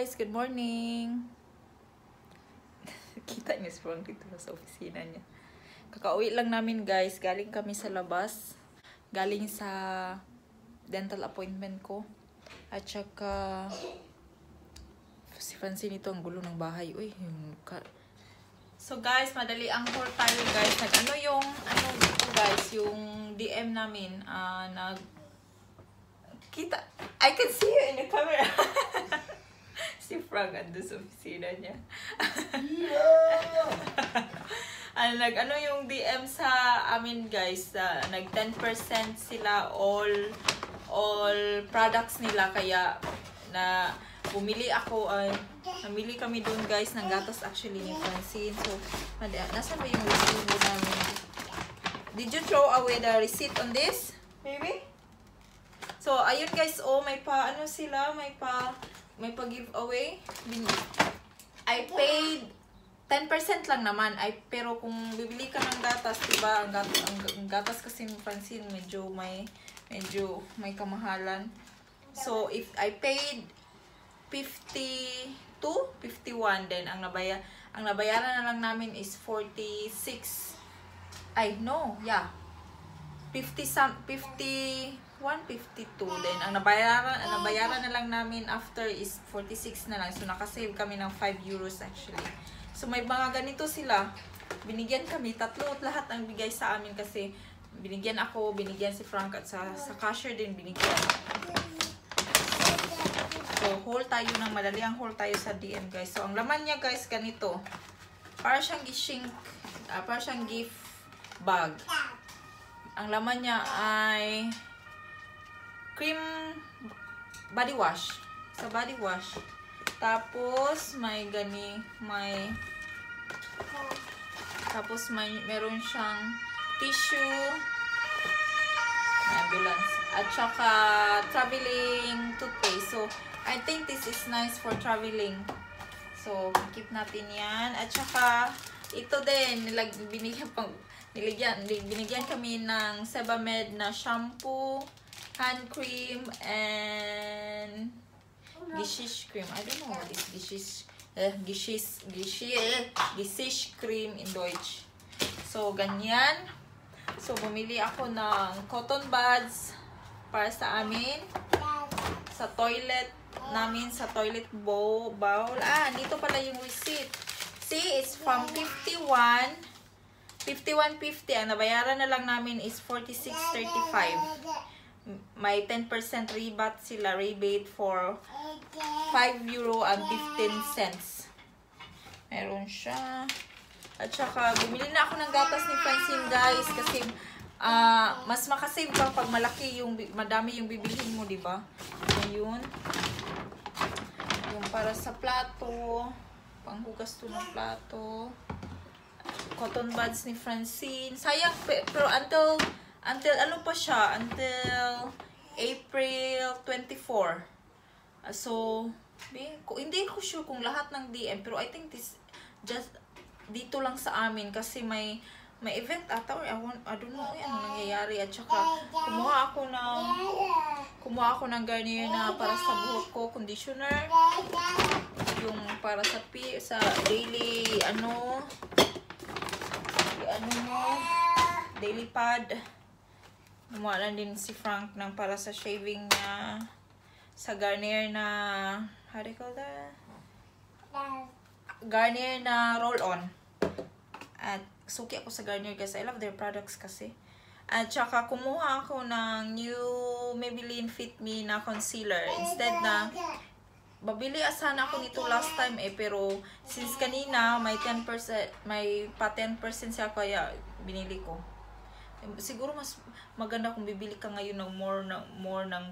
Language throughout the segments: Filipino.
guys, good morning. Kita niyo si Frank dito sa opisina niya. Kakauwi lang namin guys, galing kami sa labas. Galing sa dental appointment ko. At saka si Francine ito ang gulo ng bahay. Uy, so guys, madali ang haul tayo guys. Nag-ano yung guys, yung DM namin kita, I can see you in the camera. Si Frank ando sa opisina niya. Nag-ano yung DM sa amin guys, nag 10% sila all products nila, kaya na bumili ako, namili kami doon guys ng gatas actually ni Francine. So, nasa ba yung receipt namin? Did you throw away the receipt on this? Maybe? So, ayun guys, may pa giveaway. I paid 10% lang naman. Pero kung bibili ka ng gatas, diba, ang gatas kasi ni Francine medyo may kamahalan. So, if I paid 52, 51, then ang nabayaran na lang namin is 46. Ay, no, yeah. 51, 52. Then, ang nabayaran na lang namin after is 46 na lang. So, nakasave kami ng 5 euros actually. So, may mga ganito sila. Binigyan kami, tatlo at lahat ang bigay sa amin kasi binigyan ako, binigyan si Frank at sa cashier din binigyan. So, haul tayo ng madali ang haul tayo sa DM guys. So, ang laman niya guys, ganito. Para siyang gift bag. Ang laman niya ay cream body wash. Sa body wash. Tapos meron siyang tissue, ambulance, at saka traveling toothpaste. So I think this is nice for traveling. So keep natin yan. At saka ito din binigyan kami ng Sebamed na shampoo, hand cream, and Gishish cream. I don't know what is Gishish cream in Deutsch. So, ganyan. So, bumili ako ng cotton buds para sa amin. Sa toilet namin, sa toilet bowl. Dito pala yung receipt. See, it's from 51.50. Ang nabayaran na lang namin is 46.35. May 10% rebate for 5 euro and 15 cents. Meron siya. At saka, bumili na ako ng gatas ni Francine guys kasi mas makasave ka pag madami yung bibilihin mo, diba? Ayun. Yung para sa plato, panghugas to ng plato. Cotton buds ni Francine. Sayang, pero until ano pa siya? Until April 24. So, hindi ko sure kung lahat ng DM, pero I think this just dito lang sa amin kasi may event ata or I don't know ano nangyayari. At saka kumuha ako ng Garnier na para sa buhok ko, conditioner, yung para sa daily daily pad. Kumuha lang din si Frank ng para sa shaving niya, sa Garnier na how do you call that? Garnier na roll-on. At suki ako sa Garnier guys. I love their products kasi. At saka kumuha ako ng new Maybelline Fit Me na concealer. Instead na babili sana ako nito last time pero since kanina may 10%, may pa 10% siya kaya binili ko. Siguro mas maganda kung bibili ka ngayon ng more ng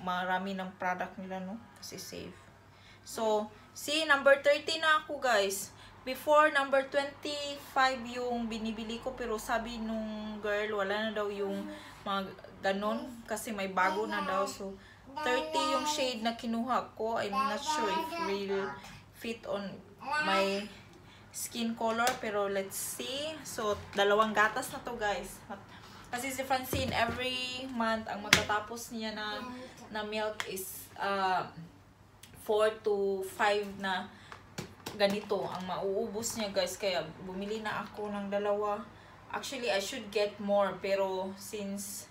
marami ng product nila, no? Kasi safe. So, see, number 30 na ako, guys. Before, number 25 yung binibili ko, pero sabi nung girl, wala na daw yung mga ganon, kasi may bago na daw. So, 30 yung shade na kinuha ko. I'm not sure if will fit on my skin color, pero let's see. So, dalawang gatas na to, guys. Kasi si Francine, every month, ang matatapos niya na milk is 4 to 5 na ganito ang mauubos niya guys, kaya bumili na ako ng dalawa. Actually I should get more, pero since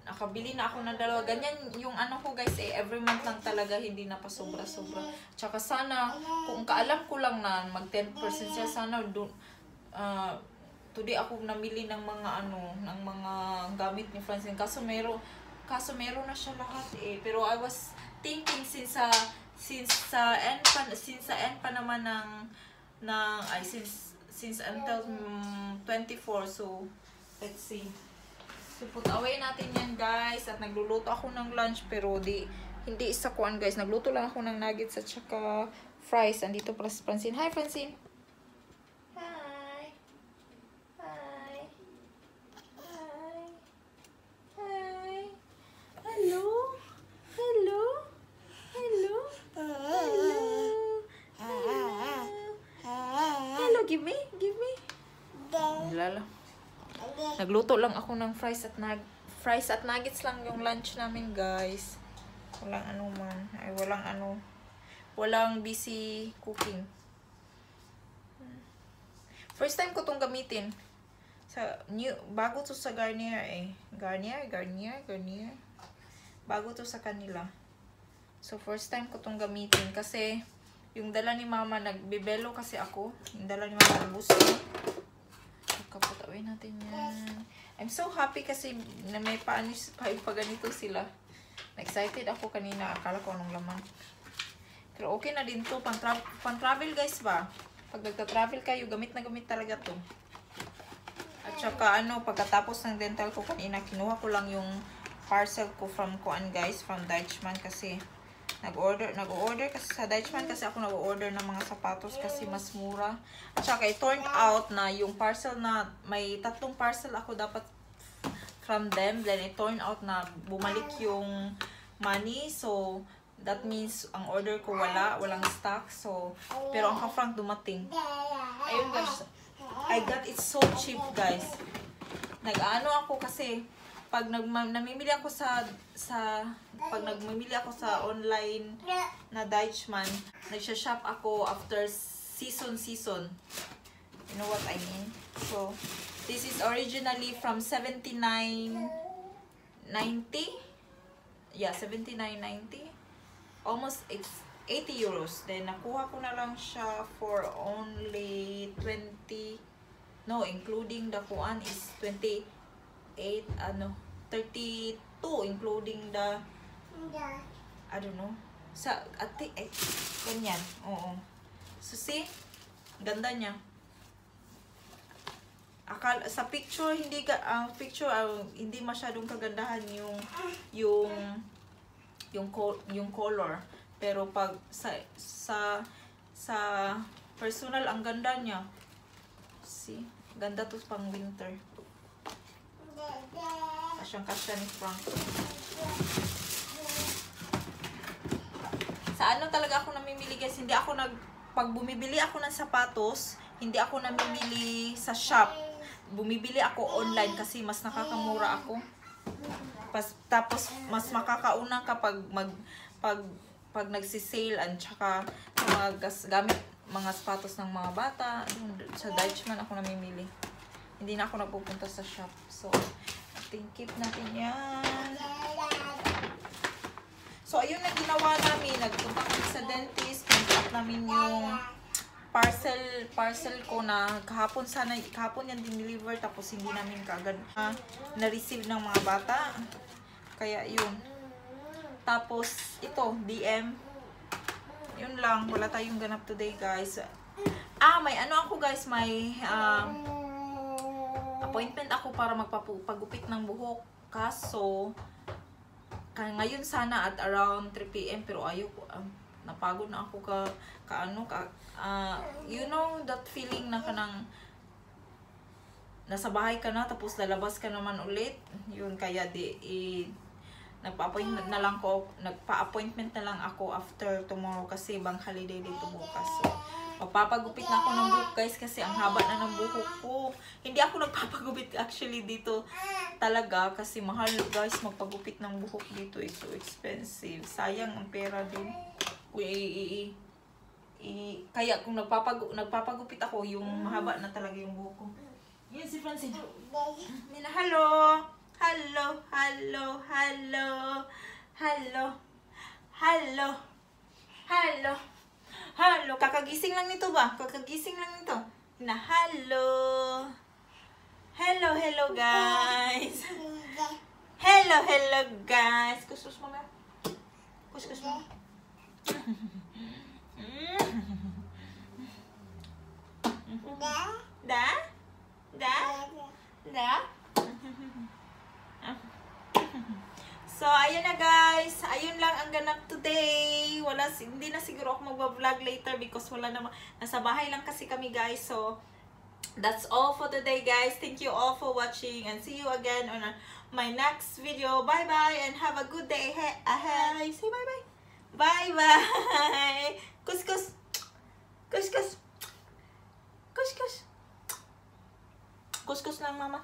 nakabili na ako ng dalawa, ganyan yung ano ko guys every month lang talaga, hindi na pa sobra-sobra. Tsaka sana kung kaalam ko lang na mag 10% siya, sana today ako namili ng mga ng mga gamit ni Francine, kaso meron na siya lahat pero I was thinking since sa end pa naman since until 24, so let's see. So put away natin yan guys, at nagluluto ako ng lunch, pero hindi isa kuan guys, nagluto lang ako ng nuggets at saka fries. Andito pala si Francine. Hi Francine. Hi. Hi. Hi. Hi. Hello. Hello. Hello. Hello. Hello, give me. Lala. Nagluto lang ako ng fries at nuggets lang yung lunch namin guys. Walang busy cooking. First time ko tong gamitin. Bago to sa Garnier Garnier. Bago to sa kanila. So first time ko tong gamitin kasi yung dala ni Mama, nagbibelo kasi ako. Yung dala ni Mama gusto. Kaputawin natin yan. I'm so happy kasi na may ganito sila. Excited ako kanina. Akala ko anong laman. Pero okay na din to. Pang-travel guys ba? Pag nagta-travel kayo, gamit na gamit talaga to. At saka pagkatapos ng dental ko kanina, kinuha ko lang yung parcel ko from Deichmann kasi nag-order kasi sa Deichmann kasi ako nag-order ng mga sapatos kasi mas mura. At saka it turned out na yung parcel na may 3 parcel ako dapat from them, then it turned out na bumalik yung money, so that means ang order ko walang stock. So pero ang ka-franc dumating. Ayun guys, I got it so cheap guys. Ako kasi pag namimili ako pag nagmamili ako sa online na Deichmann, nagsha-shop ako after season. You know what I mean? So this is originally from 79.90. Yeah, 79.90. Almost 80 euros. Then nakuha ko na lang siya for only 20. No, including the kuan is 28 32 including the I don't know ganyan. Oo. So see, ganda niya. Sa picture hindi masyadong kagandahan yung color, pero pag sa personal ang ganda niya. See, ganda to pang winter. Kasyang-kasya ni Frank. Sa talaga ako namimili guys, pag bumibili ako ng sapatos, hindi ako namimili sa shop. Bumibili ako online kasi mas nakakamura ako. Tapos mas makakauna kapag pag nagsisale, at saka gamit mga sapatos ng mga bata. Sa Deichmann ako namimili. Hindi na ako nagpupunta sa shop. So, keep natin yan. So, ayun na ginawa namin. Nagpunta kami sa dentist. Pick namin yung parcel ko na kahapon yan din-deliver. Tapos, hindi namin kaagad na-receive ng mga bata. Kaya, yun. Tapos, ito, DM. Yun lang. Wala tayong ganap today, guys. May ako, guys. May appointment ako para magpagupit ng buhok. Kaso, ngayon sana at around 3 PM, pero ayoko. Napagod na ako you know that feeling na nasa bahay ka na, tapos lalabas ka naman ulit. Yun, kaya nagpa-appointment na lang ako after tomorrow kasi bank holiday dito bukas. So, magpapagupit na ako ng buhok guys kasi ang haba na ng buhok ko. Hindi ako nagpapagupit actually dito talaga kasi mahal guys magpagupit ng buhok dito. It's so expensive. Sayang ang pera din. Kaya kung nagpapagupit ako, yung mahaba na talaga yung buhok ko. Yan si Francine. Mina, hello. Hello, hello, hello. Hello. Hello. Hello. Hello. Kakagising lang nito ba? Kakagising lang nito. Na hello. Hello, hello guys. Hello, hello guys. Kuskus mo na. Kuskus mo. Da? Da? Da? So, ayun na guys. Ayun lang ang ganap today. Hindi na siguro ako mag-vlog later because wala naman. Nasa bahay lang kasi kami guys. So, that's all for today guys. Thank you all for watching and see you again on my next video. Bye-bye and have a good day ahead. Say bye-bye. Bye-bye. Kus-kus. Kus-kus. Kus-kus. Kus-kus lang, mama.